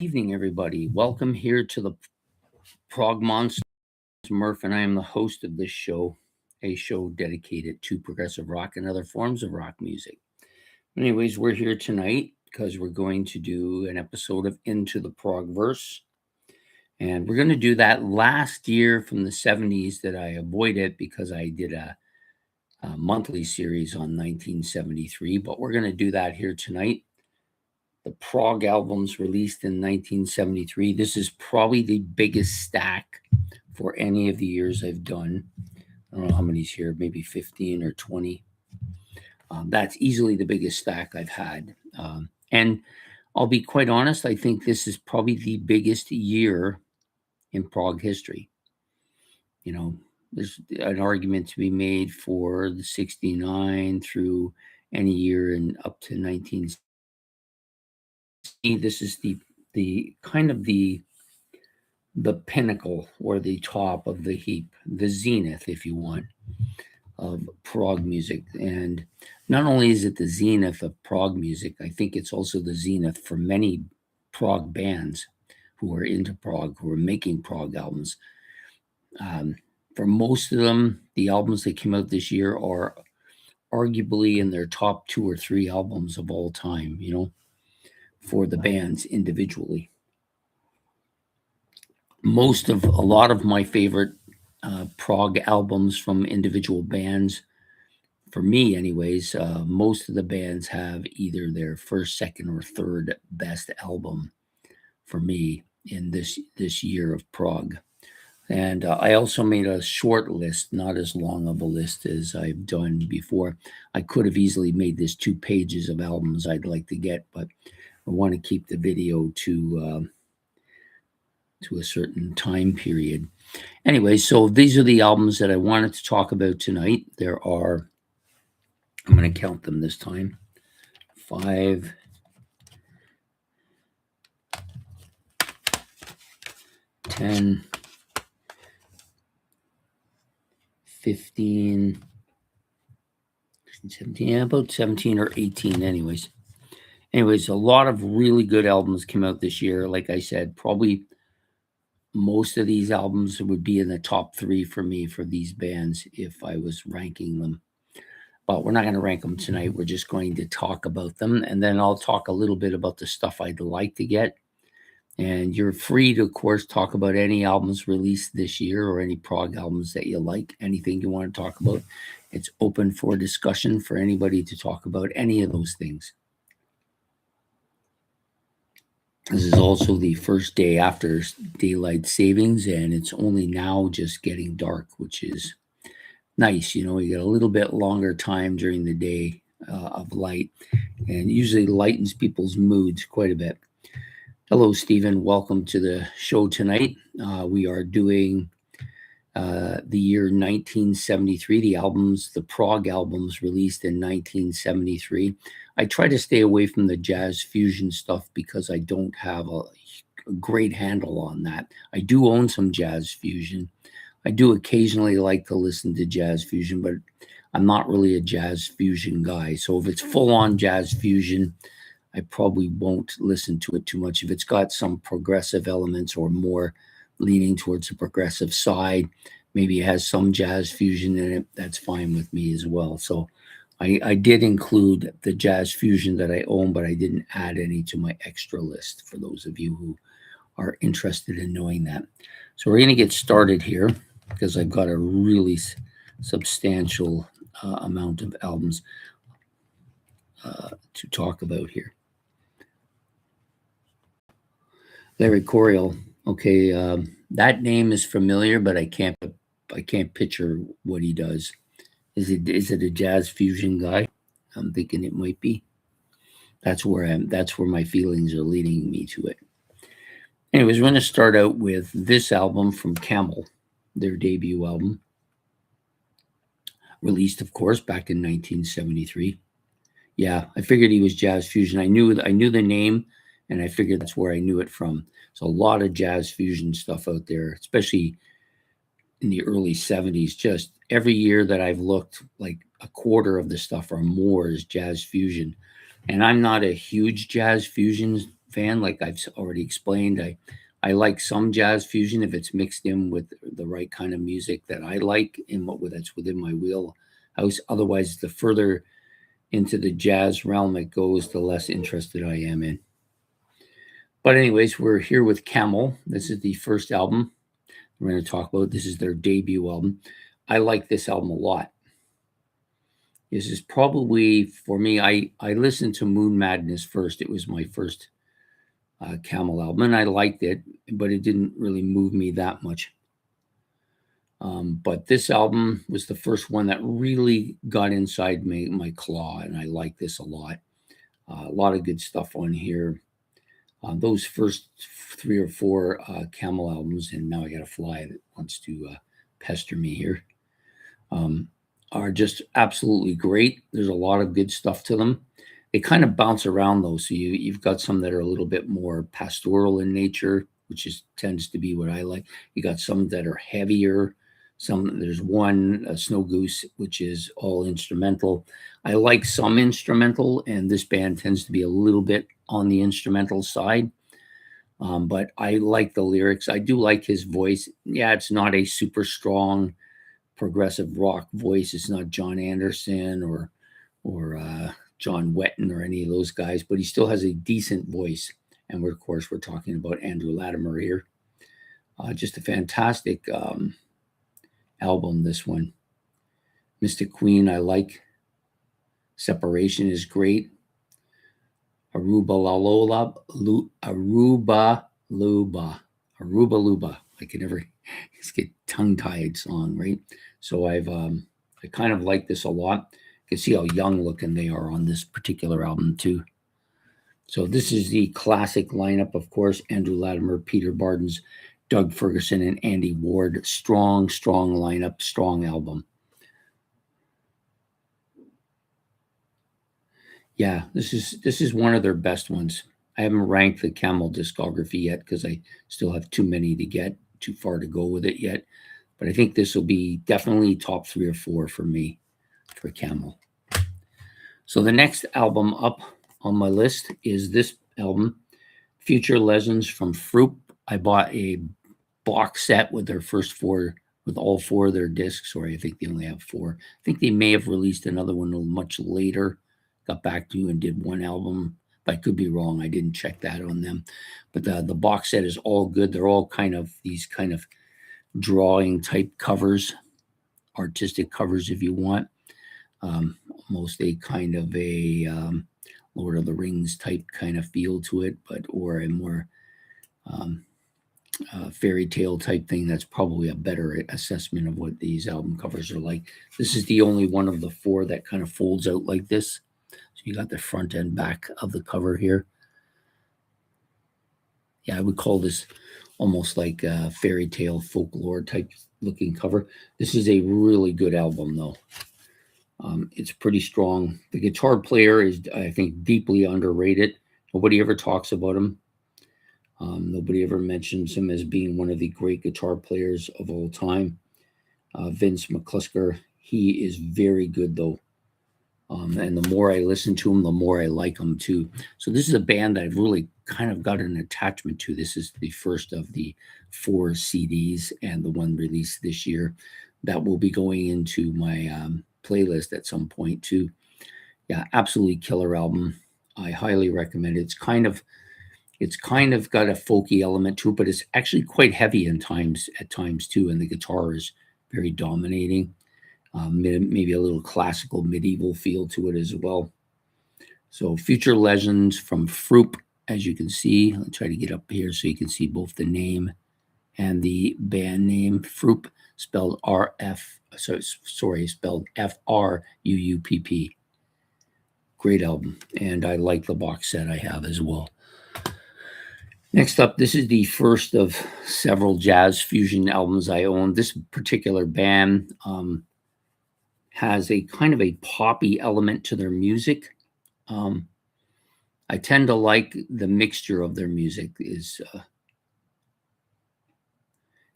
Evening, everybody. Welcome here to the Prog Monster Murph, and I am the host of this show, a show dedicated to progressive rock and other forms of rock music. Anyways, we're here tonight because we're going to do an episode of Into the Progverse, and we're going to do that last year from the 70s that I avoided because I did a monthly series on 1973, but we're going to do that here tonight. The Prog albums released in 1973. This is probably the biggest stack for any of the years I've done. I don't know how many's here, maybe 15 or 20. That's easily the biggest stack I've had. And I'll be quite honest, I think this is probably the biggest year in Prog history. You know, there's an argument to be made for the 69 through any year and up to 1970. This is the kind of the pinnacle or the top of the heap, the zenith, if you want, of prog music. And not only is it the zenith of prog music, I think it's also the zenith for many prog bands who are into prog, who are making prog albums. For most of them, the albums that came out this year are arguably in their top 2 or 3 albums of all time, for the bands individually. A lot of my favorite prog albums from individual bands, for me anyways, most of the bands have either their first, second, or third best album for me in this year of prog. And I also made a short list, not as long of a list as I've done before. I could have easily made this 2 pages of albums I'd like to get, but I want to keep the video to a certain time period. Anyway, so these are the albums that I wanted to talk about tonight. There are, I'm going to count them this time, 5, 10, 15, 17, about 17 or 18 anyways. A lot of really good albums came out this year. Like I said, probably most of these albums would be in the top 3 for me for these bands if I was ranking them. But we're not going to rank them tonight. We're just going to talk about them. And then I'll talk a little bit about the stuff I'd like to get. And you're free to, of course, talk about any albums released this year or any prog albums that you like, anything you want to talk about. It's open for discussion for anybody to talk about any of those things. This is also the first day after daylight savings, and it's only now just getting dark, which is nice. You get a little bit longer time during the day of light, and usually lightens people's moods quite a bit. Hello, Stephen. Welcome to the show tonight. We are doing the year 1973, the prog albums released in 1973. I try to stay away from the jazz fusion stuff because I don't have a great handle on that. I do own some jazz fusion. I do occasionally like to listen to jazz fusion, but I'm not really a jazz fusion guy. So if it's full-on jazz fusion, I probably won't listen to it too much. If it's got some progressive elements or more leaning towards the progressive side, maybe it has some jazz fusion in it, that's fine with me as well. So I did include the jazz fusion that I own, but I didn't add any to my extra list for those of you who are interested in knowing that. So we're going to get started here because I've got a really substantial amount of albums to talk about here. Larry Coryell. Okay, that name is familiar, but I can't picture what he does. Is it a jazz fusion guy? I'm thinking it might be. That's where my feelings are leading me to it. Anyways, we're going to start out with this album from Camel, their debut album, released, of course, back in 1973. Yeah, I figured he was jazz fusion. I knew the name, and I figured that's where I knew it from. So a lot of jazz fusion stuff out there, especially in the early 70s. Just every year that I've looked, like a quarter of the stuff or more is jazz fusion. And I'm not a huge jazz fusion fan, like I've already explained. I like some jazz fusion if it's mixed in with the right kind of music that I like and that's within my wheelhouse. Otherwise, the further into the jazz realm it goes, the less interested I am in. But anyways, we're here with Camel. This is the first album we're going to talk about. This is their debut album. I like this album a lot. This is probably, for me, I listened to Moon Madness first. It was my first Camel album, and I liked it, but it didn't really move me that much. But this album was the first one that really got inside my claw, and I like this a lot. A lot of good stuff on here. Those first 3 or 4 Camel albums, and now I got a fly that wants to pester me here, are just absolutely great. There's a lot of good stuff to them. They kind of bounce around though, so you've got some that are a little bit more pastoral in nature, which tends to be what I like. You got some that are heavier. There's one, Snow Goose, which is all instrumental. I like some instrumental, and this band tends to be a little bit on the instrumental side. But I like the lyrics. I do like his voice. Yeah, it's not a super strong progressive rock voice. It's not John Anderson or John Wetton or any of those guys, but he still has a decent voice. And we're talking about Andrew Latimer here. Just a fantastic album, this one. Mystic Queen, I like. Separation is great. Aruba Luba. I can never just get tongue-tied song, right? So I kind of like this a lot. You can see how young looking they are on this particular album too. So this is the classic lineup, of course. Andrew Latimer, Peter Bardens, Doug Ferguson, and Andy Ward. Strong lineup, strong album. Yeah, this is one of their best ones. I haven't ranked the Camel discography yet because I still have too many to get, too far to go with it yet. But I think this will be definitely top 3 or 4 for me for Camel. So the next album up on my list is this album, Future Legends from Fruit. I bought a box set with their first 4, with all 4 of their discs, or I think they only have 4. I think they may have released another one a little much later, got back to you and did one album. But I could be wrong. I didn't check that on them. But the box set is all good. They're all kind of these kind of drawing type covers, artistic covers if you want. Almost a kind of a Lord of the Rings type kind of feel to it, or a more fairy tale type thing. That's probably a better assessment of what these album covers are like. This is the only one of the 4 that kind of folds out like this. So you got the front and back of the cover here. Yeah, I would call this almost like a fairy tale folklore type looking cover. This is a really good album though. It's pretty strong. The guitar player is, I think, deeply underrated. Nobody ever talks about him. Nobody ever mentions him as being one of the great guitar players of all time. Vince McClusker, he is very good though. And the more I listen to him, the more I like him too. So this is a band that I've really kind of got an attachment to. This is the first of the 4 CDs and the one released this year that will be going into my playlist at some point too. Yeah, absolutely killer album. I highly recommend it. It's kind of got a folky element to it, but it's actually quite heavy at times too. And the guitar is very dominating. Maybe a little classical medieval feel to it as well. So Future Legends from Fruit, as you can see. I'll try to get up here so you can see both the name and the band name. Fruit, spelled spelled F-R-U-U-P-P. Great album, and I like the box set I have as well. Next up, this is the first of several jazz fusion albums I own. This particular band has a kind of a poppy element to their music. I tend to like the mixture of their music.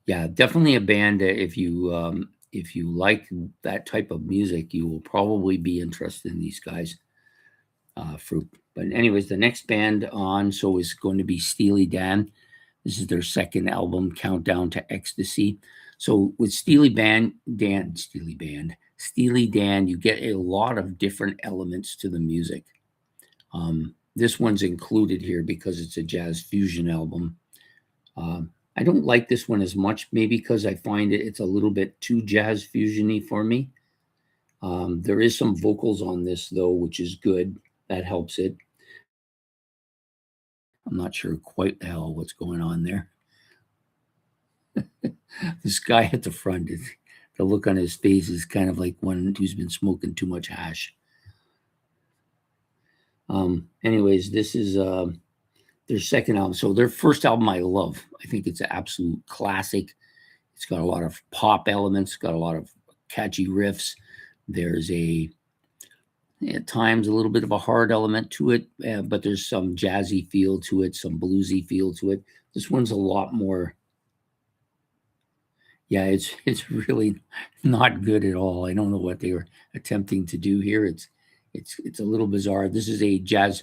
Definitely a band that if you like that type of music, you will probably be interested in these guys. fruit. But anyways, the next band on is going to be Steely Dan. This is their second album, Countdown to Ecstasy. So with Steely Dan, you get a lot of different elements to the music. This one's included here because it's a jazz fusion album. I don't like this one as much, maybe because I find it's a little bit too jazz fusion-y for me. There is some vocals on this, though, which is good. That helps it. I'm not sure quite the hell what's going on there. This guy at the front, the look on his face is kind of like one who's been smoking too much hash. Anyways, this is their second album. So their first album I love. I think it's an absolute classic. It's got a lot of pop elements, got a lot of catchy riffs. There's at times a little bit of a hard element to it, but there's some jazzy feel to it, some bluesy feel to it. This one's a lot more. Yeah, it's really not good at all. I don't know what they were attempting to do here. It's a little bizarre. This is a jazz,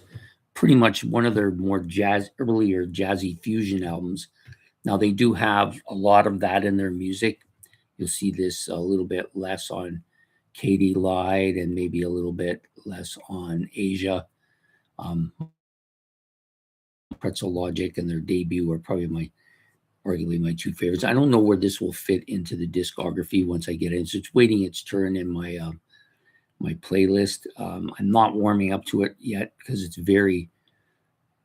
pretty much one of their more earlier jazzy fusion albums. Now they do have a lot of that in their music. You'll see this a little bit less on Katie Lied and maybe a little bit less on Asia. Pretzel Logic and their debut are probably arguably my two favorites. I don't know where this will fit into the discography once I get in. So it's waiting its turn in my my playlist. I'm not warming up to it yet because it's very,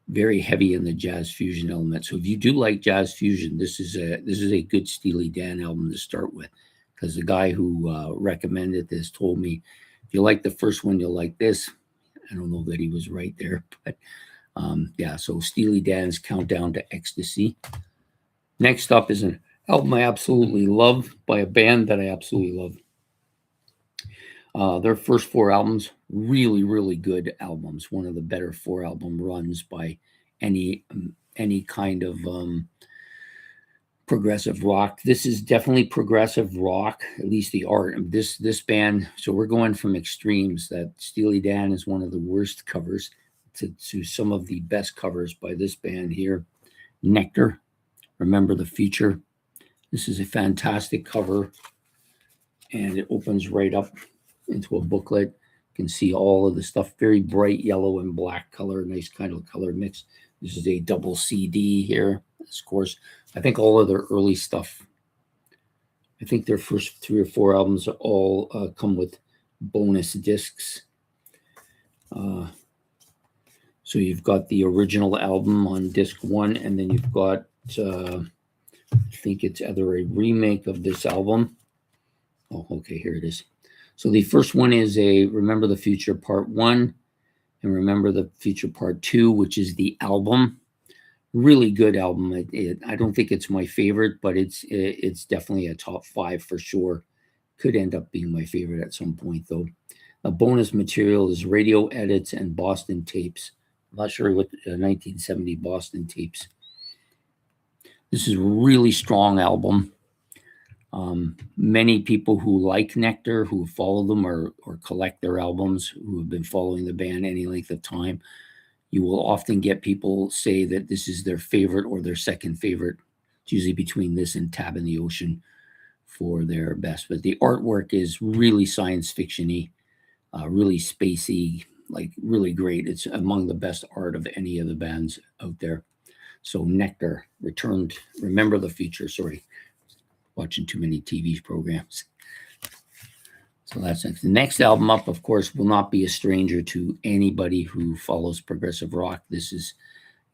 very heavy in the jazz fusion element. So if you do like jazz fusion, this is a good Steely Dan album to start with, because the guy who recommended this told me, if you like the first one, you'll like this. I don't know that he was right there, but yeah. So Steely Dan's Countdown to Ecstasy. Next up is an album I absolutely love by a band that I absolutely love. Their first four albums, really, really good albums. One of the better 4-album runs by any kind of progressive rock. This is definitely progressive rock, at least the art of this band. So we're going from extremes. That Steely Dan is one of the worst covers to some of the best covers by this band here. Nectar, Remember the Future. This is a fantastic cover, and it opens right up into a booklet. You can see all of the stuff, very bright yellow and black color, nice kind of color mix. This is a double CD here. Of course, I think all of their early stuff, I think their first 3 or 4 albums all come with bonus discs. So you've got the original album on disc 1, and then you've got, I think it's either a remake of this album. Oh, okay, here it is. So the first one is a Remember the Future Part 1 and Remember the Future Part 2, which is the album. Really good album. I don't think it's my favorite, but it's definitely a top 5 for sure. Could end up being my favorite at some point, though. A bonus material is radio edits and Boston tapes. I'm not sure what 1970 Boston tapes. This is a really strong album. Many people who like Nectar, who follow them or collect their albums, who have been following the band any length of time, you will often get people say that this is their favorite or their second favorite. It's usually between this and Tab in the Ocean for their best. But the artwork is really science fiction-y, really spacey, like really great. It's among the best art of any of the bands out there. So Nectar, Remember the Future, sorry. Watching too many TV programs. So that's next. The next album up, of course, will not be a stranger to anybody who follows progressive rock. This is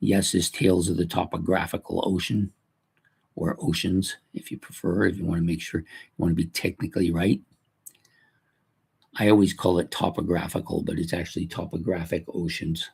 Yes's Tales of the Topographical Ocean, or Oceans, if you prefer, if you want to make sure you want to be technically right. I always call it topographical, but it's actually Topographic Oceans.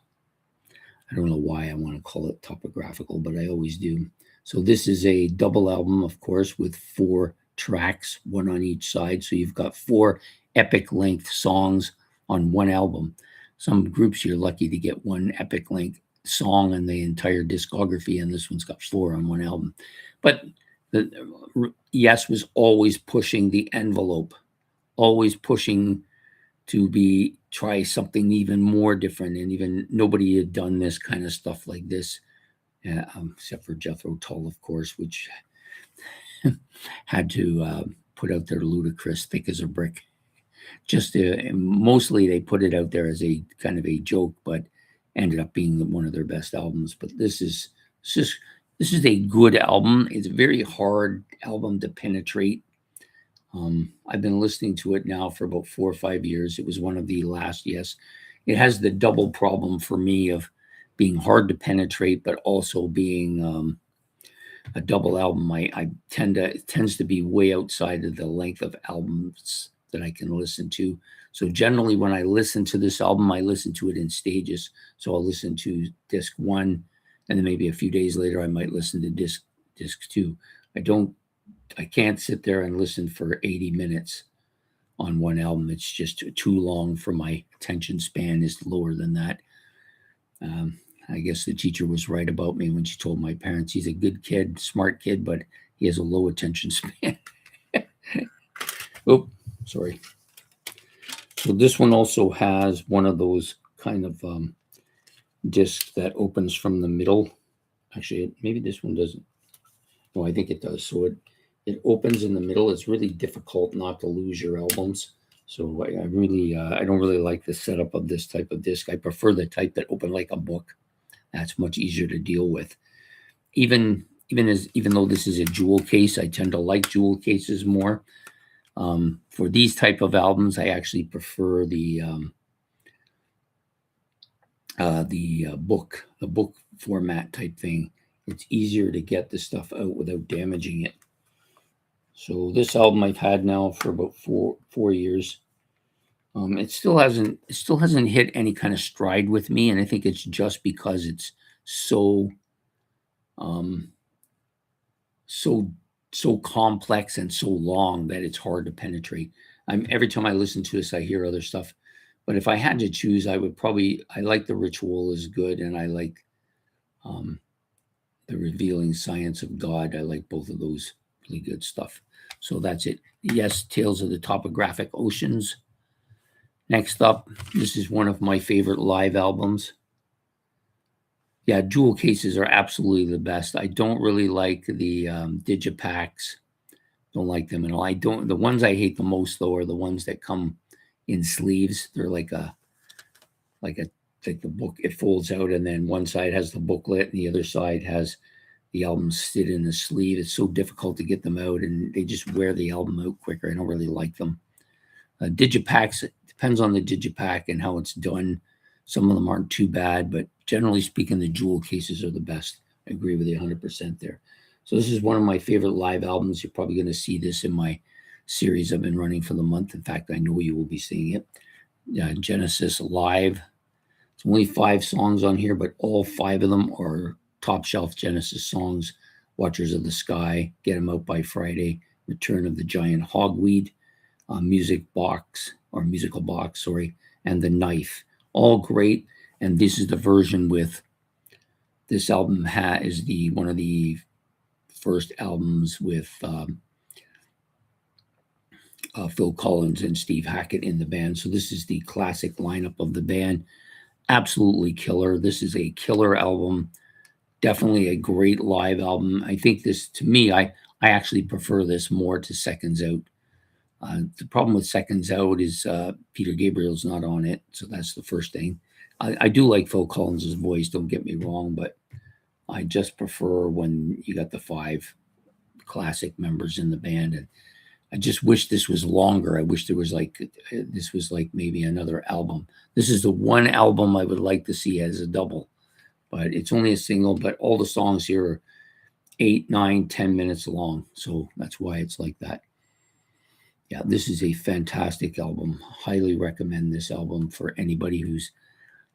I don't know why I want to call it topographical, but I always do. So this is a double album, of course, with 4 tracks, 1 on each side. So you've got 4 epic length songs on one album. Some groups you're lucky to get 1 epic length song in the entire discography, and this one's got 4 on one album. But Yes was always pushing the envelope, always pushing to be try something even more different, and even nobody had done this kind of stuff like this, except for Jethro Tull, of course, which had to put out their Ludicrous, Thick as a Brick. Just mostly they put it out there as a kind of a joke, but ended up being one of their best albums. But this is a good album. It's a very hard album to penetrate. I've been listening to it now for about 4 or 5 years. It was one of the last. Yes, it has the double problem for me of being hard to penetrate, but also being a double album. It tends to be way outside of the length of albums that I can listen to. So generally, when I listen to this album, I listen to it in stages. So I'll listen to disc 1, and then maybe a few days later, I might listen to disc 2. I can't sit there and listen for 80 minutes on one album. It's just too long for my attention span is lower than that. I guess the teacher was right about me when she told my parents he's a good kid, smart kid, but he has a low attention span. Oh, sorry. So this one also has one of those kind of discs that opens from the middle. Actually, maybe this one doesn't. No, I think it does. So it opens in the middle. It's really difficult not to lose your albums. So I don't really like the setup of this type of disc. I prefer the type that open like a book. That's much easier to deal with. Even though this is a jewel case, I tend to like jewel cases more. For these type of albums, I actually prefer the book format type thing. It's easier to get the stuff out without damaging it. So this album I've had now for about four years. It still hasn't hit any kind of stride with me, and I think it's just because it's so complex and so long that it's hard to penetrate. Every time I listen to this, I hear other stuff. But if I had to choose, I like The Ritual is good, and I like The Revealing Science of God. I like both of those, really good stuff. So that's it. Yes, Tales of the Topographic Oceans. Next up, this is one of my favorite live albums. Yeah, jewel cases are absolutely the best. I don't really like the digipacks. Don't like them at all. The ones I hate the most though are the ones that come in sleeves. They're like the book. It folds out, and then one side has the booklet, and the other side has the album sit in the sleeve. It's so difficult to get them out, and they just wear the album out quicker. I don't really like them. Digipacks, it depends on the digipack and how it's done. Some of them aren't too bad, but generally speaking, the jewel cases are the best. I agree with you 100% there. So this is one of my favorite live albums. You're probably going to see this in my series I've been running for the month. In fact, I know you will be seeing it. Genesis Live. It's only 5 songs on here, but all 5 of them are top shelf Genesis songs. Watchers of the Sky, Get 'Em Out by Friday, Return of the Giant Hogweed, Musical Box, and The Knife. All great. And this is the version with this album is one of the first albums with Phil Collins and Steve Hackett in the band. So this is the classic lineup of the band. Absolutely killer. This is a killer album. Definitely a great live album. I think this, to me, I actually prefer this more to Seconds Out. The problem with Seconds Out is Peter Gabriel's not on it, so that's the first thing. I do like Phil Collins' voice, don't get me wrong, but I just prefer when you got the 5 classic members in the band, and I just wish this was longer. I wish this was like maybe another album. This is the one album I would like to see as a double, but it's only a single, but all the songs here are 8, 9, 10 minutes long, so that's why it's like that. Yeah, this is a fantastic album. Highly recommend this album for anybody who's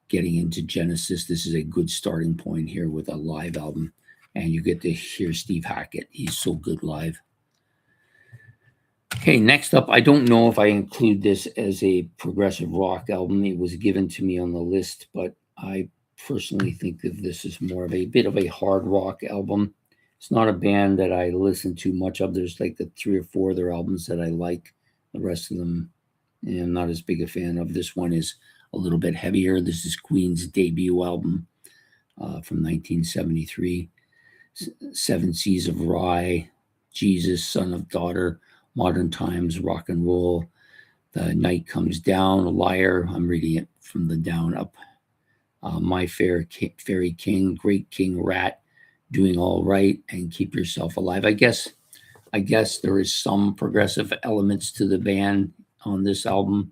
getting into Genesis. This is a good starting point here with a live album, and you get to hear Steve Hackett. He's so good live. Okay, next up, I don't know if I include this as a progressive rock album. It was given to me on the list, but I personally think that this is more of a bit of a hard rock album. It's not a band that I listen to much of. There's like the 3 or 4 of their albums that I like. The rest of them, And I'm not as big a fan of. This one is a little bit heavier. This is Queen's debut album from 1973. Seven Seas of Rye, Jesus, Son of Daughter, Modern Times, Rock and Roll, The Night Comes Down, Liar. I'm reading it from the down up. My Fairy King, Great King Rat, Doing All Right, and Keep Yourself Alive. I guess there is some progressive elements to the band on this album.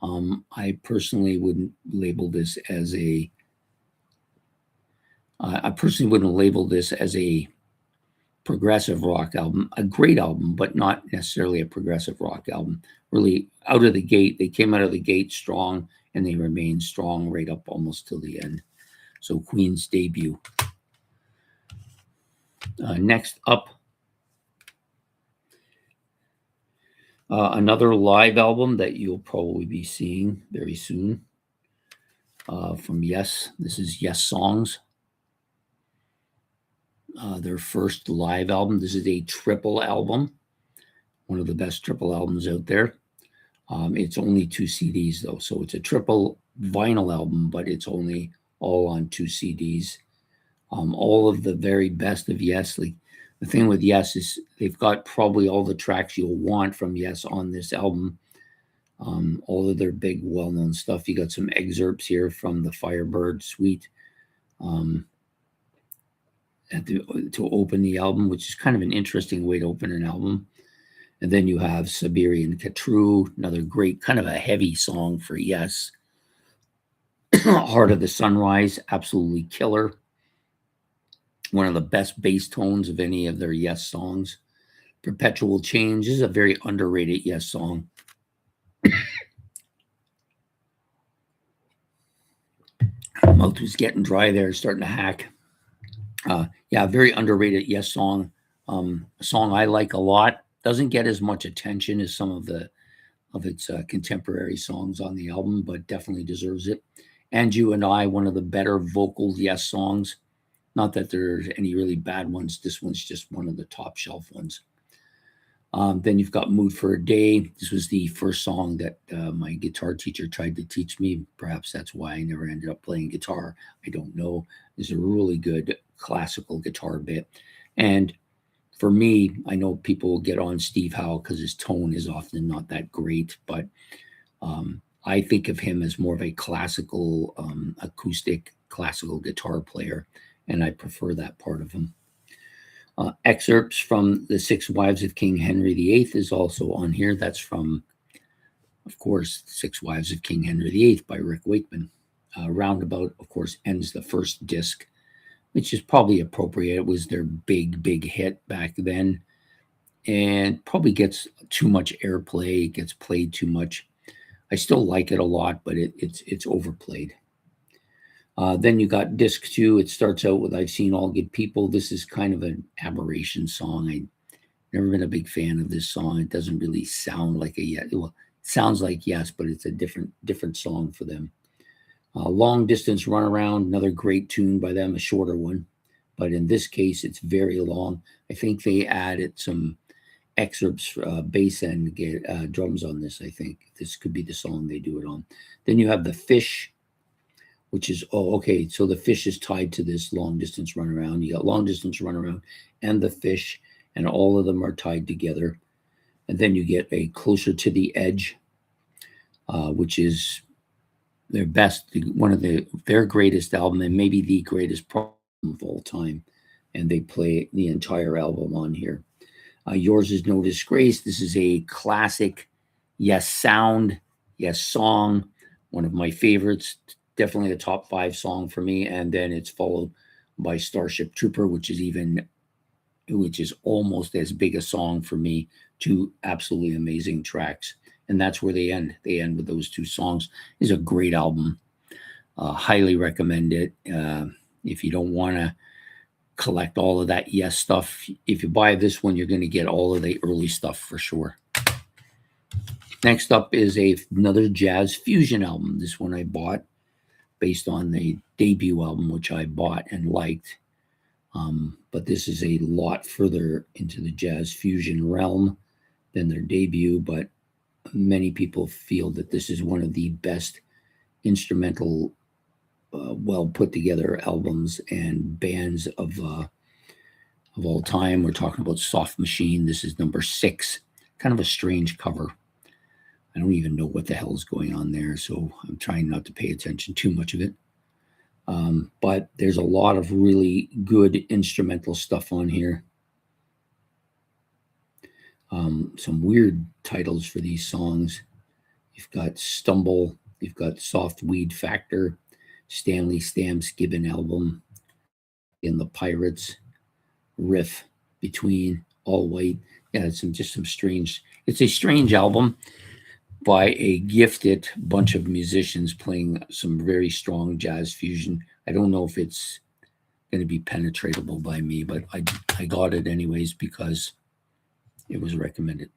I personally wouldn't label this as a. I personally wouldn't label this as a progressive rock album. A great album, but not necessarily a progressive rock album. Really, out of the gate, they came out of the gate strong, and they remained strong right up almost till the end. So Queen's debut. Next up, another live album that you'll probably be seeing very soon from Yes. This is Yes Songs. Their first live album. This is a triple album, one of the best triple albums out there. It's only 2 CDs though, so it's a triple vinyl album, but it's only all on 2 CDs. All of the very best of Yes. Like the thing with Yes is they've got probably all the tracks you'll want from Yes on this album. All of their big, well-known stuff. You got some excerpts here from the Firebird Suite to open the album, which is kind of an interesting way to open an album. And then you have Siberian Katru, another great, kind of a heavy song for Yes. Heart of the Sunrise, absolutely killer. One of the best bass tones of any of their Yes songs. Perpetual Change is a very underrated Yes song. Mouth was getting dry there, starting to hack. Yeah, very underrated Yes song. A song I like a lot. Doesn't get as much attention as some of its contemporary songs on the album, but definitely deserves it. And You and I, one of the better vocal Yes songs. Not that there's any really bad ones. This one's just one of the top shelf ones. Then you've got Mood for a Day. This was the first song that my guitar teacher tried to teach me. Perhaps that's why I never ended up playing guitar. I don't know. It's a really good classical guitar bit. And for me, I know people will get on Steve Howe because his tone is often not that great, but I think of him as more of a classical, acoustic classical guitar player, and I prefer that part of him. Excerpts from The Six Wives of King Henry VIII is also on here. That's from, of course, Six Wives of King Henry VIII by Rick Wakeman. Roundabout, of course, ends the first disc, which is probably appropriate. It was their big hit back then, and probably gets too much airplay. It gets played too much. I still like it a lot, but it's overplayed. Then you got disc 2. It starts out with I've Seen All Good People. This is kind of an aberration song. I've never been a big fan of this song. It doesn't really sound like a Yes. Well, it sounds like Yes, but it's a different song for them. Long Distance Runaround, another great tune by them, a shorter one. But in this case, it's very long. I think they added some excerpts, bass and drums on this. I think this could be the song they do it on. Then you have The Fish, which is, okay, so The Fish is tied to this Long Distance Runaround. You got Long Distance Runaround and The Fish, and all of them are tied together. And then you get a Closer to the Edge, which is their best, one of their greatest album, and maybe the greatest problem of all time. And they play the entire album on here. Yours Is No Disgrace. This is a classic Yes sound, Yes song, one of my favorites. Definitely a top 5 song for me. And then it's followed by Starship Trooper, which is almost as big a song for me. 2 absolutely amazing tracks. And that's where they end. They end with those 2 songs. It's a great album. Highly recommend it. If you don't want to collect all of that Yes stuff, if you buy this one, you're going to get all of the early stuff for sure. Next up is another jazz fusion album. This one I bought based on the debut album, which I bought and liked. But this is a lot further into the jazz fusion realm than their debut, but many people feel that this is one of the best instrumental, well put together albums and bands of all time. We're talking about Soft Machine. This is number 6. Kind of a strange cover. I don't even know what the hell is going on there, so I'm trying not to pay attention too much of it. But there's a lot of really good instrumental stuff on here. Some weird titles for these songs. You've got Stumble, you've got Soft Weed Factor, Stanley Stamps Gibbon Album, and the Pirates, Riff, Between, All White. Yeah, it's some strange. It's a strange album by a gifted bunch of musicians playing some very strong jazz fusion. I don't know if it's going to be penetratable by me, but I got it anyways because it was recommended.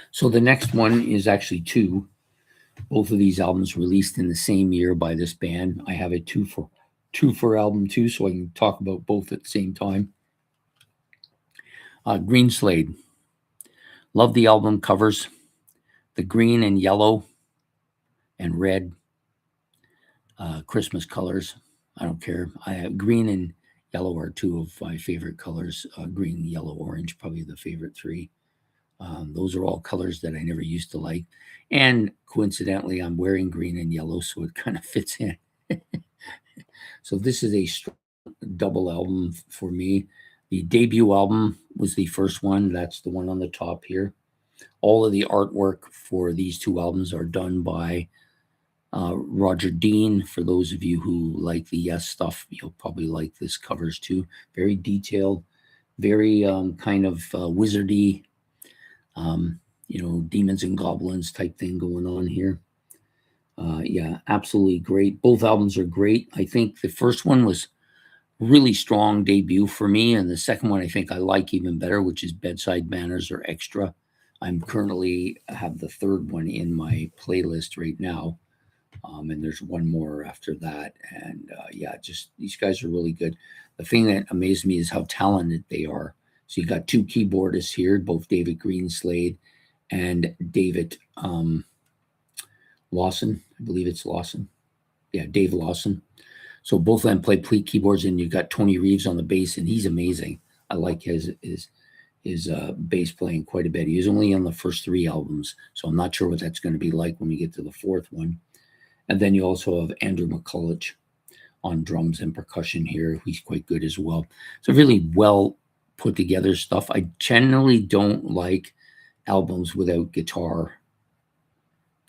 So the next one is actually 2. Both of these albums released in the same year by this band. I have a two for album 2, so I can talk about both at the same time. Green Slade. Love the album covers. The green and yellow and red Christmas colors. I don't care. I have green and yellow are 2 of my favorite colors. Green, yellow, orange, probably the favorite 3. Those are all colors that I never used to like. And coincidentally, I'm wearing green and yellow, so it kind of fits in. So this is a double album for me. The debut album was the first one. That's the one on the top here. All of the artwork for these 2 albums are done by Roger Dean. For those of you who like the Yes stuff, you'll probably like this covers too. Very detailed, very kind of wizardy, demons and goblins type thing going on here. Yeah, absolutely great. Both albums are great. I think the first one was really strong debut for me, and the second one I think I like even better, which is Bedside Manners or Extra. I'm currently have the third one in my playlist right now, and there's one more after that. And yeah, just these guys are really good. The thing that amazed me is how talented they are. So you got 2 keyboardists here, both David Greenslade and David Lawson. I believe it's Lawson. Yeah, Dave Lawson. So both of them play keyboards, and you've got Tony Reeves on the bass, and he's amazing. I like his bass playing quite a bit. He was only on the first 3 albums, so I'm not sure what that's going to be like when we get to the 4th one. And then you also have Andrew McCulloch on drums and percussion here. He's quite good as well. So really well put together stuff. I generally don't like albums without guitar,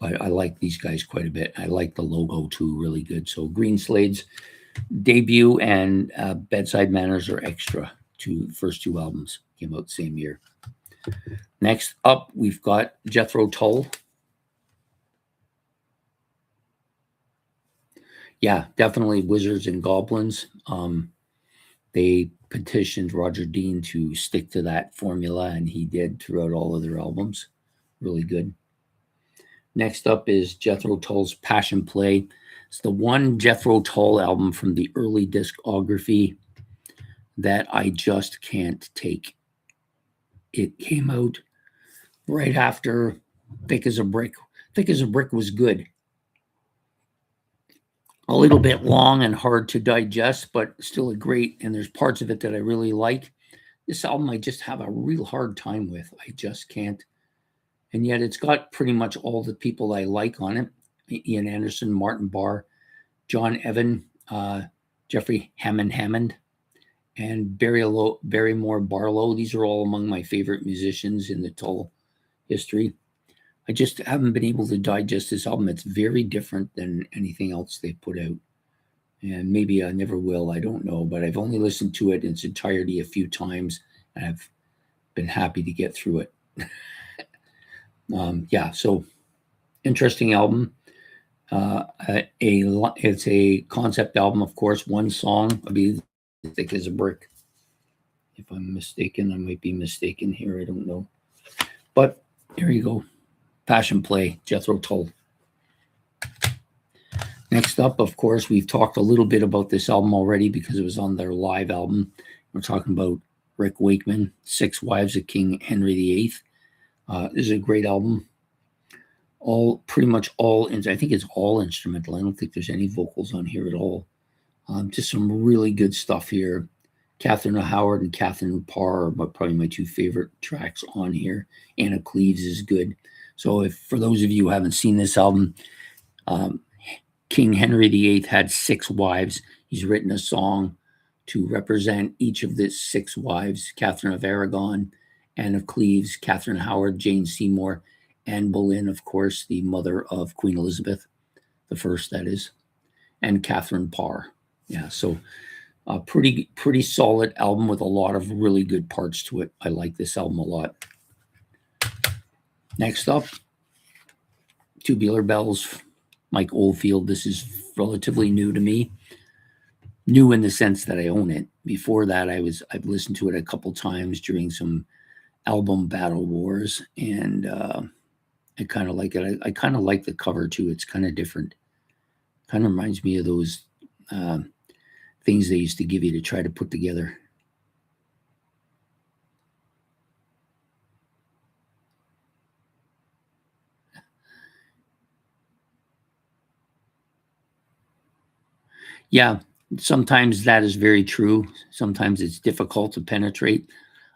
but I like these guys quite a bit. I like the logo too, really good. So Green Slade's debut and Bedside Manners are Extra. First 2 albums came out the same year. Next up, we've got Jethro Tull. Yeah, definitely Wizards and Goblins. They petitioned Roger Dean to stick to that formula, and he did throughout all of their albums. Really good. Next up is Jethro Tull's Passion Play. It's the one Jethro Tull album from the early discography that I just can't take. It came out right after Thick as a Brick. Thick as a Brick was good. A little bit long and hard to digest, but still a great, and there's parts of it that I really like. This album I just have a real hard time with. I just can't. And yet it's got pretty much all the people I like on it. Ian Anderson, Martin Barr, John Evan, Jeffrey Hammond, and Barrymore Barlow. These are all among my favorite musicians in the Tull history. I just haven't been able to digest this album. It's very different than anything else they've put out. And maybe I never will, I don't know. But I've only listened to it in its entirety a few times, and I've been happy to get through it. Yeah, so interesting album. It's a concept album, of course. One song, I'll be Thick as a Brick. If I'm mistaken, I might be mistaken here. I don't know. But here you go. Passion Play, Jethro Tull. Next up, of course, we've talked a little bit about this album already because it was on their live album. We're talking about Rick Wakeman, Six Wives of King Henry VIII. This is a great album. pretty much all, I think it's all instrumental. I don't think there's any vocals on here at all. Just some really good stuff here. Catherine Howard and Catherine Parr are probably my two favorite tracks on here. Anna Cleves is good. So if for those of you who haven't seen this album, King Henry VIII had 6 wives. He's written a song to represent each of the 6 wives: Catherine of Aragon, Anne of Cleves, Catherine Howard, Jane Seymour, Anne Boleyn, of course, the mother of Queen Elizabeth the First, that is, and Catherine Parr. Yeah, so a pretty solid album with a lot of really good parts to it. I like this album a lot. Next up, Tubular Bells, Mike Oldfield. This is relatively new to me. New in the sense that I own it. Before that, I've listened to it a couple times during some album battle wars, and I kind of like it. I kind of like the cover too. It's kind of different. Kind of reminds me of those things they used to give you to try to put together. Yeah, sometimes that is very true. Sometimes it's difficult to penetrate.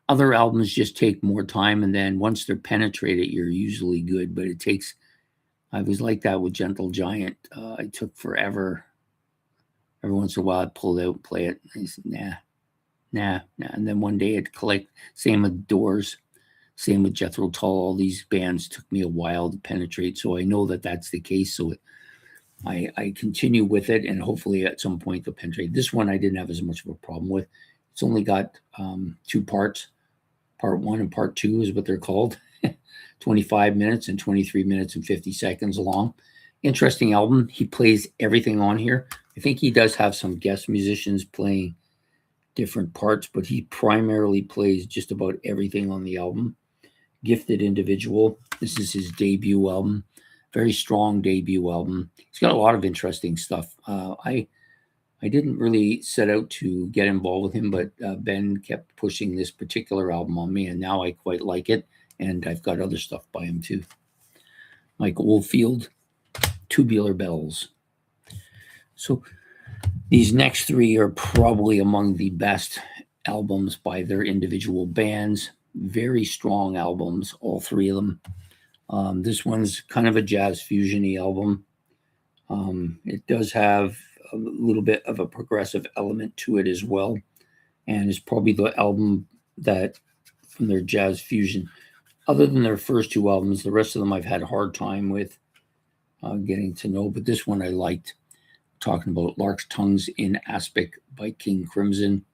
Other albums just take more time, and then once they're penetrated, you're usually good. But it takes. I was like that with Gentle Giant. I took forever. Every once in a while, I'd pull it out, play it. I said, nah. And then one day I'd collect. Same with Doors. Same with Jethro Tull. All these bands took me a while to penetrate, so I know that that's the case. So I continue with it, and hopefully at some point they'll penetrate. This one I didn't have as much of a problem with. It's only got 2 parts. Part 1 and part 2 is what they're called. 25 minutes and 23 minutes and 50 seconds long. Interesting album. He plays everything on here. I think he does have some guest musicians playing different parts, but he primarily plays just about everything on the album. Gifted individual. This is his debut album. Very strong debut album. He's got a lot of interesting stuff. I didn't really set out to get involved with him, but Ben kept pushing this particular album on me, and now I quite like it. And I've got other stuff by him too. Mike Oldfield, Tubular Bells. So these next 3 are probably among the best albums by their individual bands. Very strong albums, all 3 of them. This one's kind of a jazz fusion-y album. It does have a little bit of a progressive element to it as well, and it's probably the album that from their jazz fusion, other than their first 2 albums, the rest of them I've had a hard time with getting to know, but this one I liked. Talking about Lark's Tongues in Aspic by King Crimson.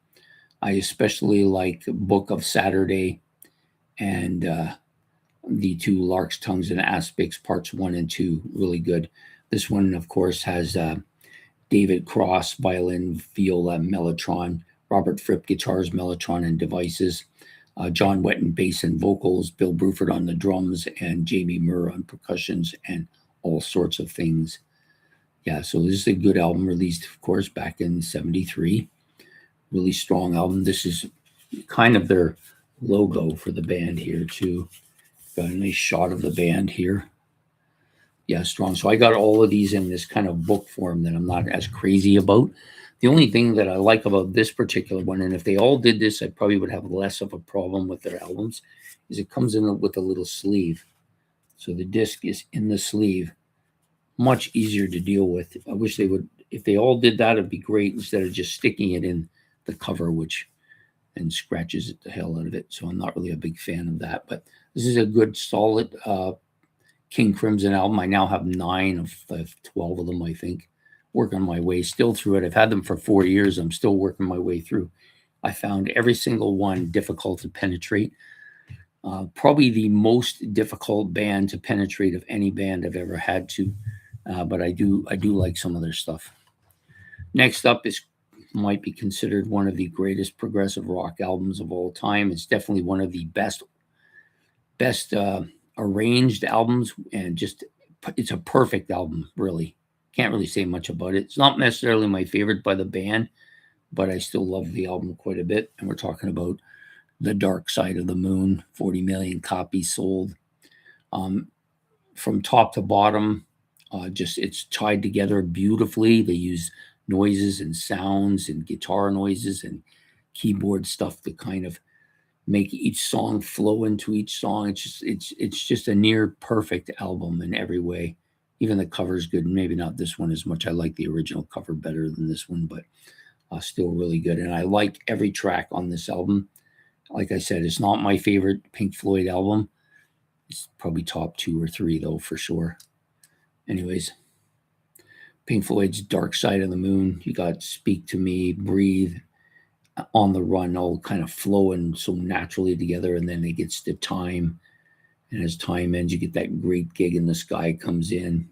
I especially like Book of Saturday and the 2 Lark's Tongues and Aspics parts 1 and 2, really good. This one, of course, has David Cross, violin, viola, mellotron, Robert Fripp, guitars, mellotron, and devices, John Wetton, bass and vocals, Bill Bruford on the drums, and Jamie Murr on percussions and all sorts of things. Yeah, so this is a good album, released, of course, back in '73. Really strong album. This is kind of their logo for the band here, too. Got a nice shot of the band here. Yeah, strong. So I got all of these in this kind of book form that I'm not as crazy about. The only thing that I like about this particular one, and if they all did this, I probably would have less of a problem with their albums, is it comes in with a little sleeve. So the disc is in the sleeve. Much easier to deal with. I wish they would, if they all did that, it'd be great instead of just sticking it in the cover, which then scratches the hell out of it. So I'm not really a big fan of that. But this is a good, solid King Crimson album. I now have 9 of 12 of them, I think. Working my way still through it. I've had them for 4 years. I'm still working my way through. I found every single one difficult to penetrate. Probably the most difficult band to penetrate of any band I've ever had to. But I do like some of their stuff. Next up might be considered one of the greatest progressive rock albums of all time. It's definitely one of the best arranged albums, and just it's a perfect album. Really, can't really say much about it. It's not necessarily my favorite by the band, but I still love the album quite a bit. And we're talking about The Dark Side of the Moon, 40 million copies sold. from top to bottom. Just it's tied together beautifully. They use noises and sounds and guitar noises and keyboard stuff to kind of make each song flow into each song. It's just a near perfect album in every way. Even the cover's good. Maybe not this one as much. I like the original cover better than this one, but still really good. And I like every track on this album. Like I said, it's not my favorite Pink Floyd album. It's probably top 2 or 3 though, for sure. Anyways, Pink Floyd's Dark Side of the Moon. You got Speak to Me, Breathe, On the Run, all kind of flowing so naturally together. And then it gets to Time. And as Time ends, you get that Great Gig in the Sky comes in.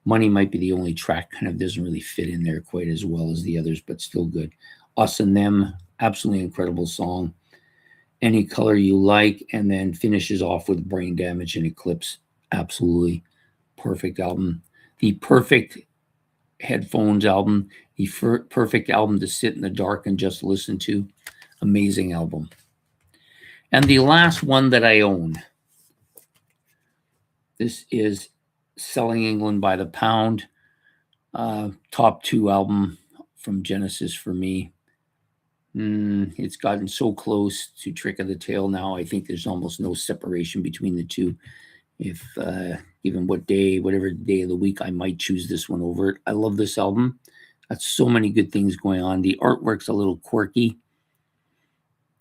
Money might be the only track kind of doesn't really fit in there quite as well as the others, but still good. Us and Them, absolutely incredible song. Any Color You Like, and then finishes off with Brain Damage and Eclipse. Absolutely perfect album. The perfect headphones album, the perfect album to sit in the dark and just listen to. Amazing album. And the last one that I own, this is Selling England by the Pound, top 2 album from Genesis for me. It's gotten so close to Trick of the Tail now. I think there's almost no separation between the two. If given whatever day of the week, I might choose this one over it. I love this album. Got so many good things going on. The artwork's a little quirky.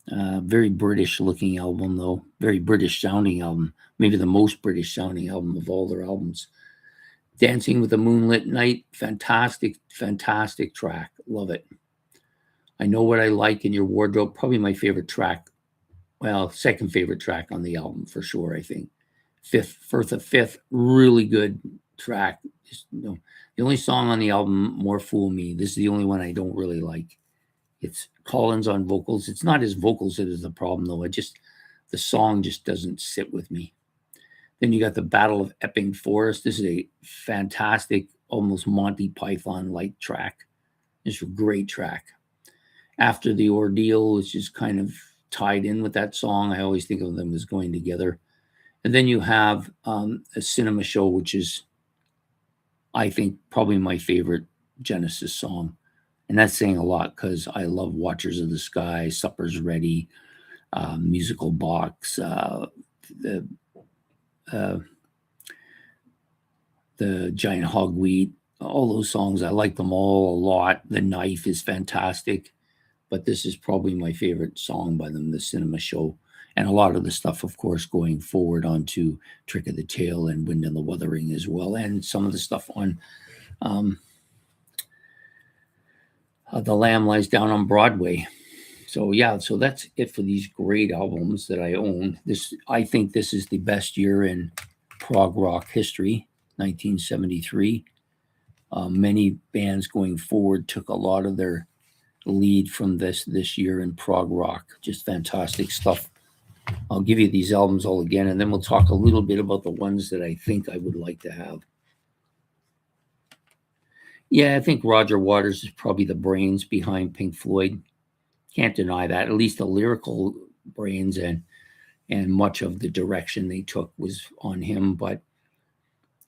Very British looking album though. Very British sounding album. Maybe the most British sounding album of all their albums. Dancing with the Moonlit Night. Fantastic, fantastic track. Love it. I Know What I Like in Your Wardrobe. Probably my favorite track. Well, second favorite track on the album for sure, I think. Fifth, really good track. Just, the only song on the album, More Fool Me. This is the only one I don't really like. It's Collins on vocals. It's not his vocals that is the problem, though. The song just doesn't sit with me. Then you got the Battle of Epping Forest. This is a fantastic, almost Monty Python-like track. It's a great track. After the Ordeal is just kind of tied in with that song. I always think of them as going together. And then you have a Cinema Show, which is, I think, probably my favorite Genesis song. And that's saying a lot because I love Watchers of the Sky, Supper's Ready, Musical Box, the Giant Hogweed, all those songs. I like them all a lot. The Knife is fantastic. But this is probably my favorite song by them, The Cinema Show. And a lot of the stuff, of course, going forward onto Trick of the Tail and Wind and the Wuthering as well. And some of the stuff on The Lamb Lies Down on Broadway. So, yeah, so that's it for these great albums that I own. I think this is the best year in prog rock history, 1973. Many bands going forward took a lot of their lead from this year in prog rock. Just fantastic stuff. I'll give you these albums all again, and then we'll talk a little bit about the ones that I think I would like to have. Yeah, I think Roger Waters is probably the brains behind Pink Floyd. Can't deny that. At least the lyrical brains and much of the direction they took was on him. But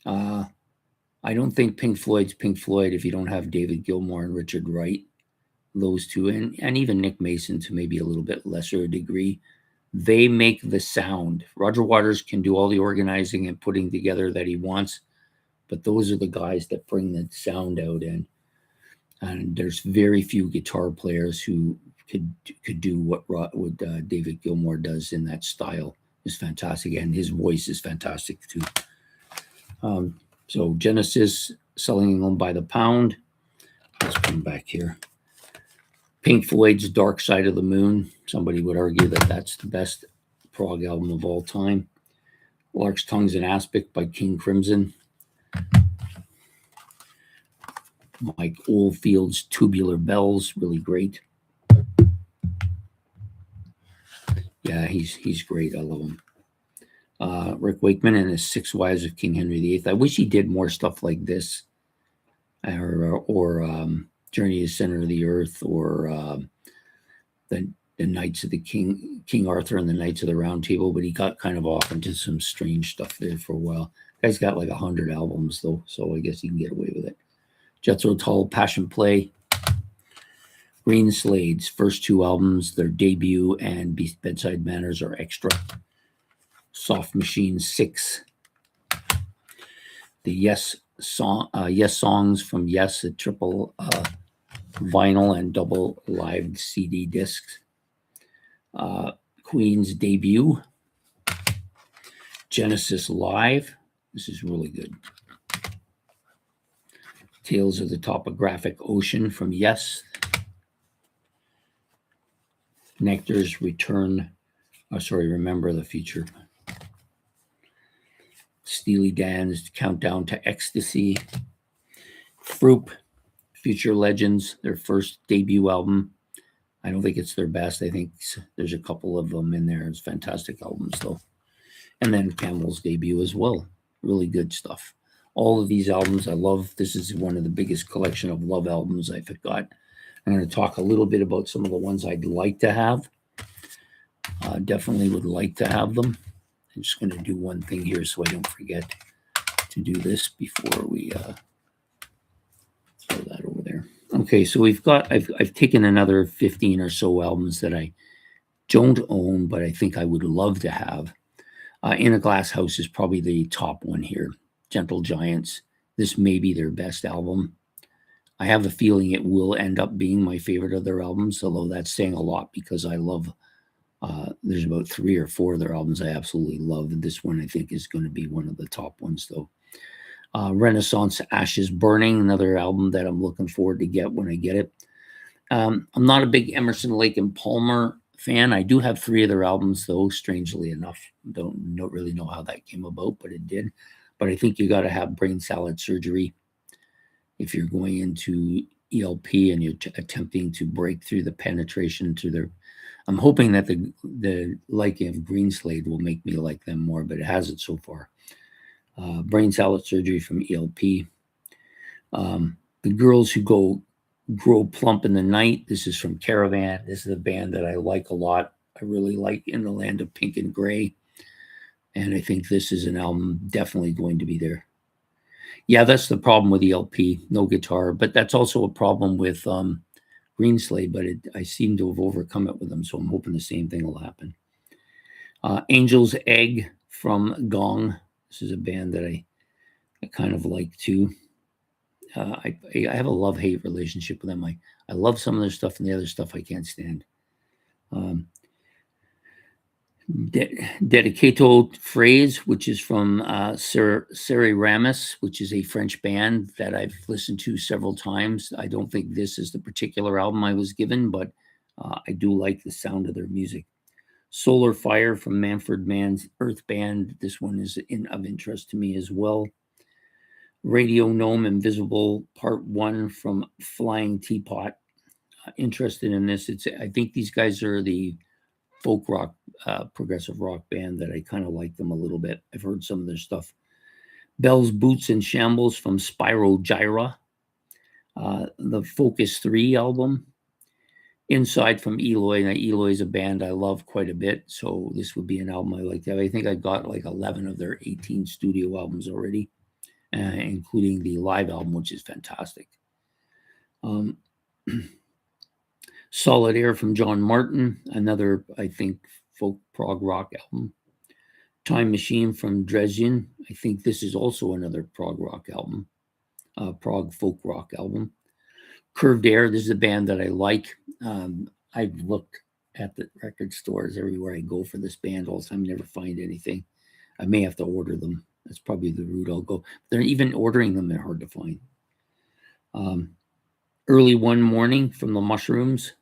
I don't think Pink Floyd's Pink Floyd if you don't have David Gilmour and Richard Wright. Those two, and even Nick Mason to maybe a little bit lesser degree. They make the sound. Roger Waters can do all the organizing and putting together that he wants, but those are the guys that bring the sound out in. And there's very few guitar players who could do what David Gilmour does in that style. Is fantastic, and his voice is fantastic too. So Genesis, Selling England by the Pound. Let's come back here. Pink Floyd's Dark Side of the Moon. Somebody would argue that that's the best prog album of all time. Lark's Tongues and Aspic by King Crimson. Mike Oldfield's Tubular Bells, really great. Yeah, he's great. I love him. Rick Wakeman and his Six Wives of King Henry VIII. I wish he did more stuff like this, or Journey to the Center of the Earth, or the Knights of the King Arthur and the Knights of the Round Table. But he got kind of off into some strange stuff there for a while. Guy's got like 100 albums though, so I guess he can get away with it. Jethro Tull, Passion Play. Green Slade's first 2 albums, their debut and Bedside Manners are extra. Soft Machine 6. The Yes songs from Yes, a triple vinyl and double live CD discs. Queen's debut. Genesis Live. This is really good. Tales of the Topographic Ocean from Yes. Nectar's Return. Remember the Future. Steely Dan's Countdown to Ecstasy. Froop, Future Legends, their first debut album. I don't think it's their best. I think there's a couple of them in there. It's fantastic albums, though. And then Camel's debut as well. Really good stuff. All of these albums I love. This is one of the biggest collection of love albums I've got. I'm going to talk a little bit about some of the ones I'd like to have. Definitely would like to have them. I'm just going to do one thing here so I don't forget to do this before we throw that over there. Okay, so I've taken another 15 or so albums that I don't own, but I think I would love to have. In a Glass House is probably the top one here. Gentle Giants. This may be their best album. I have a feeling it will end up being my favorite of their albums, although that's saying a lot because I love, there's about 3 or 4 of their albums I absolutely love. And this one I think is going to be one of the top ones though. Renaissance Ashes Burning, another album that I'm looking forward to get when I get it. I'm not a big Emerson, Lake and Palmer fan. I do have 3 of their albums though, strangely enough. Don't really know how that came about, but it did. But I think you got to have Brain Salad Surgery if you're going into ELP and you're attempting to break through the penetration to their. I'm hoping that the liking of Green Slade will make me like them more, but it hasn't so far. Brain Salad Surgery from ELP. The Girls Who Grow Plump in the Night. This is from Caravan. This is a band that I like a lot. I really like In the Land of Pink and Gray. And I think this is an album definitely going to be there. Yeah, that's the problem with ELP. No guitar. But that's also a problem with Green Slade, but I seem to have overcome it with them. So I'm hoping the same thing will happen. Angel's Egg from Gong. This is a band that I kind of like too. I have a love-hate relationship with them. I love some of their stuff, and the other stuff I can't stand. Dedicato Phrase, which is from Ramis, which is a French band that I've listened to several times. I don't think this is the particular album I was given, but I do like the sound of their music. Solar Fire from Manfred Mann's Earth Band. This one is of interest to me as well. Radio Gnome Invisible Part 1 from Flying Teapot. Interested in this. I think these guys are the folk rock, progressive rock band that I kind of like them a little bit. I've heard some of their stuff. Bells, Boots, and Shambles from Spyro Gyra. The Focus 3 album. Inside from Eloy. Now, Eloy is a band I love quite a bit, so this would be an album I like to have. I think I got like 11 of their 18 studio albums already, including the live album, which is fantastic. Solid Air from John Martin, another, I think, folk prog rock album. Time Machine from Dresden. I think this is also another prog rock album, prog folk rock album. Curved Air, this is a band that I like. I've looked at the record stores everywhere I go for this band all the time, never find anything. I may have to order them. That's probably the route I'll go. They're even ordering them, they're hard to find. Early One Morning from the Mushrooms.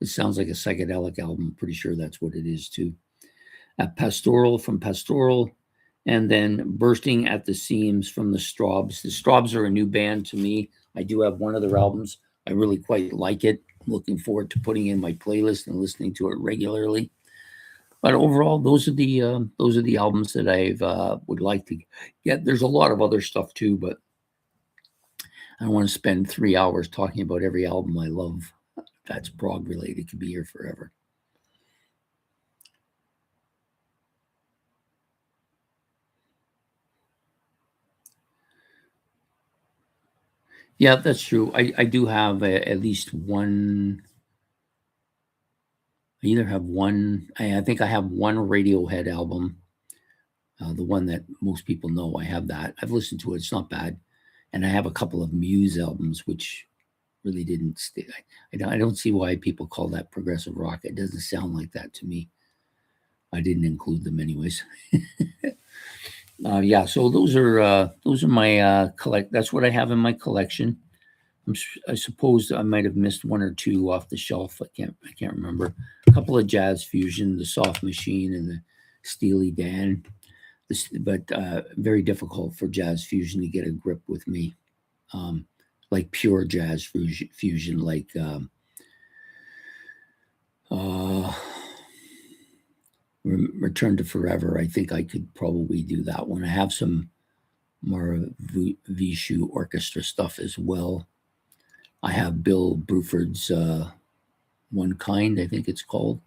It sounds like a psychedelic album. I'm pretty sure that's what it is too. Pastoral from Pastoral. And then Bursting at the Seams from the Straubs. The Straubs are a new band to me. I do have one of their albums. I really quite like it. I'm looking forward to putting in my playlist and listening to it regularly. But overall, those are the albums that I would like to get. There's a lot of other stuff too, but I don't want to spend 3 hours talking about every album I love. That's prog related. It could be here forever. Yeah, that's true. I do have at least one. I either have one. I think I have one Radiohead album, the one that most people know. I have that. I've listened to it. It's not bad. And I have a couple of Muse albums, which really didn't stay. I don't see why people call that progressive rock. It doesn't sound like that to me. I didn't include them anyways. Yeah, so those are my collect. That's what I have in my collection. I suppose I might have missed one or two off the shelf. I can't remember. A couple of Jazz Fusion, the Soft Machine, and the Steely Dan. But very difficult for Jazz Fusion to get a grip with me. Um, like pure Jazz Fusion, like uh, Return to Forever. I think I could probably do that one. I have some more Vishu orchestra stuff as well. I have Bill Bruford's One Kind, I think it's called.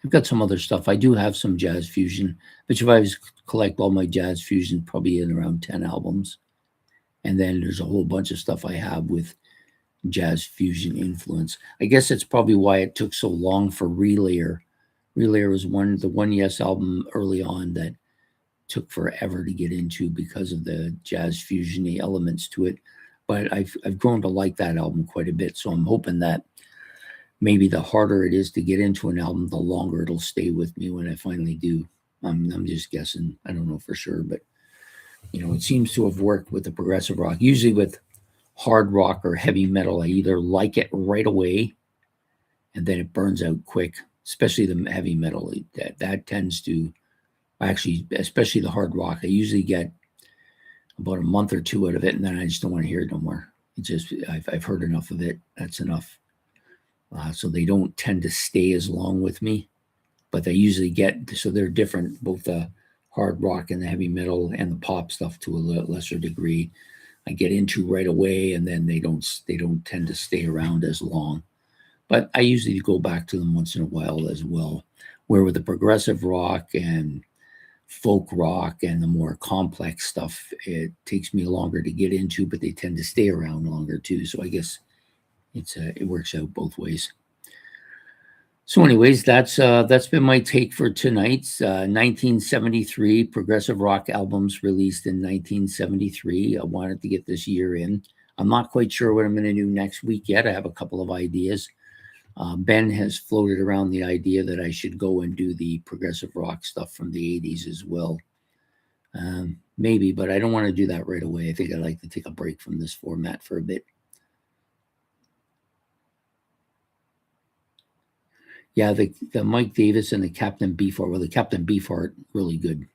I've got some other stuff. I do have some jazz fusion, but if I was collect all my jazz fusion, probably in around 10 albums. And then there's a whole bunch of stuff I have with jazz fusion influence. I guess that's probably why it took so long for Relayer. Relayer was the One Yes album early on that took forever to get into because of the jazz fusion elements to it. But I've grown to like that album quite a bit. So I'm hoping that maybe the harder it is to get into an album, the longer it'll stay with me when I finally do. I'm just guessing. I don't know for sure, but it seems to have worked with the progressive rock. Usually with hard rock or heavy metal, I either like it right away and then it burns out quick, especially the heavy metal. That tends to actually, especially the hard rock. I usually get about a month or two out of it, and then I just don't want to hear it no more. It's just I've heard enough of it. That's enough. So they don't tend to stay as long with me, but they usually so they're different, both the hard rock and the heavy metal and the pop stuff to a lesser degree. I get into right away, and then they don't tend to stay around as long. But I usually go back to them once in a while as well. Where with the progressive rock and folk rock and the more complex stuff, it takes me longer to get into, but they tend to stay around longer too. So I guess it works out both ways. So, anyways, that's been my take for tonight's 1973 progressive rock albums released in 1973. I wanted to get this year in. I'm not quite sure what I'm going to do next week yet. I have a couple of ideas. Ben has floated around the idea that I should go and do the progressive rock stuff from the 80s as well. Maybe, but I don't want to do that right away. I think I'd like to take a break from this format for a bit. Yeah, the Mike Davis and the Captain Beefheart. Well, the Captain Beefheart, really good.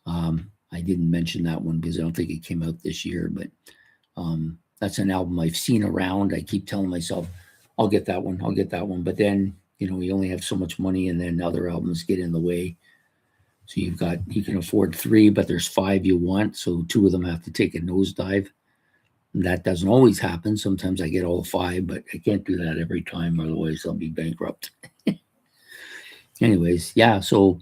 I didn't mention that one because I don't think it came out this year, but that's an album I've seen around. I keep telling myself, I'll get that one, I'll get that one. But then, you only have so much money and then other albums get in the way. So you can afford 3, but there's 5 you want. So 2 of them have to take a nosedive. And that doesn't always happen. Sometimes I get all 5, but I can't do that every time. Otherwise I'll be bankrupt. Anyways, yeah. So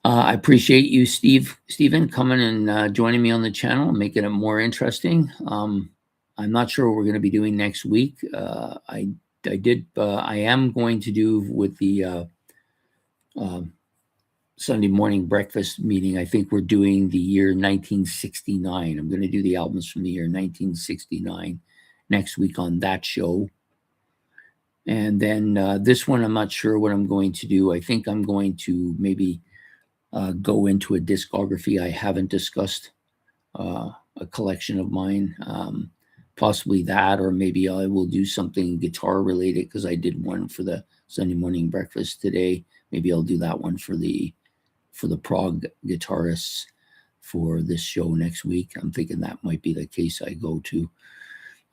I appreciate you, Stephen, coming and joining me on the channel and making it more interesting. I'm not sure what we're going to be doing next week. I am going to do with the Sunday morning breakfast meeting. I think we're doing the year 1969. I'm going to do the albums from the year 1969 next week on that show. And then this one, I'm not sure what I'm going to do. I think I'm going to maybe go into a discography I haven't discussed, a collection of mine, possibly that, or maybe I will do something guitar related because I did one for the Sunday morning breakfast today. Maybe I'll do that one for the Prog guitarists for this show next week. I'm thinking that might be the case I go to.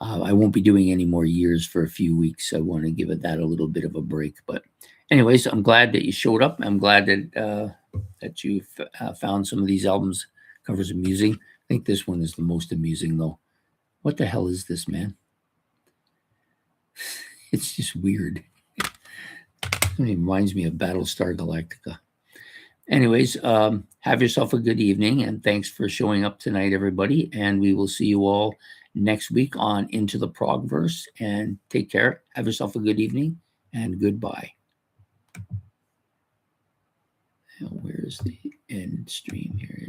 I won't be doing any more years for a few weeks. I want to give it that a little bit of a break. But anyways, I'm glad that you showed up. I'm glad that you found some of these albums covers amusing. I think this one is the most amusing, though. What the hell is this, man? It's just weird. It reminds me of Battlestar Galactica. Anyways, have yourself a good evening, and thanks for showing up tonight, everybody. And we will see you all next week on Into the Progverse. And take care. Have yourself a good evening, and goodbye. Now, where's the end stream here?